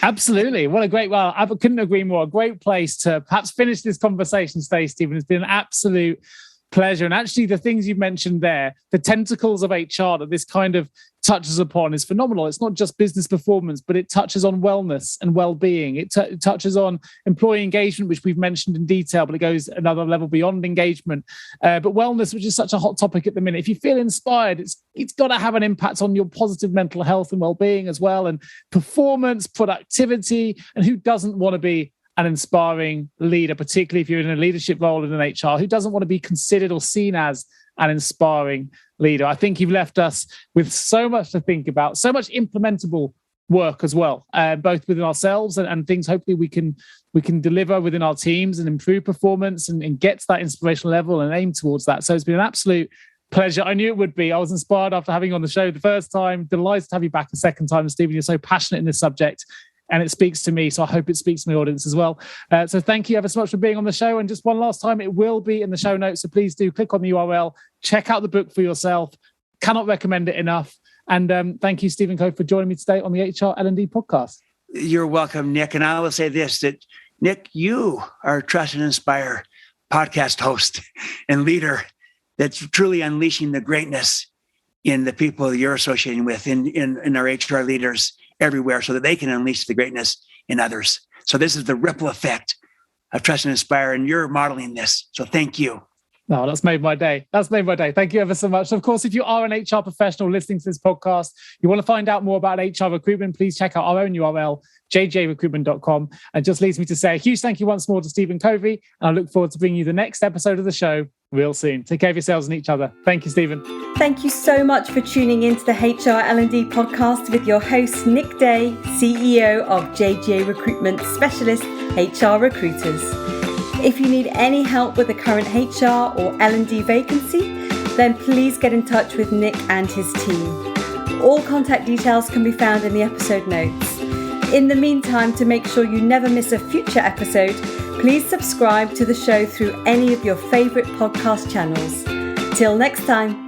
Absolutely. What a great, I couldn't agree more. A great place to perhaps finish this conversation today, Stephen. It's been an absolute pleasure. And actually, the things you've mentioned there, the tentacles of HR that this kind of touches upon is phenomenal. It's not just business performance, but it touches on wellness and well-being. It touches on employee engagement, which we've mentioned in detail, but it goes another level beyond engagement. But wellness, which is such a hot topic at the minute. If you feel inspired, it's got to have an impact on your positive mental health and well-being as well, and performance, productivity, and who doesn't want to be an inspiring leader, particularly if you're in a leadership role in an HR, who doesn't want to be considered or seen as an inspiring leader. I think you've left us with so much to think about, so much implementable work as well, both within ourselves and things hopefully we can deliver within our teams and improve performance and get to that inspirational level and aim towards that. So it's been an absolute pleasure. I knew it would be. I was inspired after having you on the show the first time. Delighted to have you back a second time. Stephen, you're so passionate in this subject, and it speaks to me, so I hope it speaks to my audience as well. So thank you ever so much for being on the show. And just one last time, it will be in the show notes, so please do click on the URL, check out the book for yourself. Cannot recommend it enough. And thank you, Stephen Covey, for joining me today on the HR L&D podcast. You're welcome, Nick. And I will say this, that Nick, you are a Trust and Inspire podcast host and leader that's truly unleashing the greatness in the people you're associating with, in our HR leaders everywhere, so that they can unleash the greatness in others. So this is the ripple effect of Trust and Inspire, and you're modeling this. So thank you. Oh, that's made my day. Thank you ever so much. Of course, if you are an HR professional listening to this podcast, you want to find out more about HR recruitment, please check out our own URL, jgrecruitment.com. And just leaves me to say a huge thank you once more to Stephen Covey. And I look forward to bringing you the next episode of the show real soon. Take care of yourselves and each other. Thank you, Stephen. Thank you so much for tuning into the HR L&D podcast with your host, Nick Day, CEO of JGA Recruitment, Specialist HR Recruiters. If you need any help with a current HR or L&D vacancy, then please get in touch with Nick and his team. All contact details can be found in the episode notes. In the meantime, to make sure you never miss a future episode, please subscribe to the show through any of your favourite podcast channels. Till next time.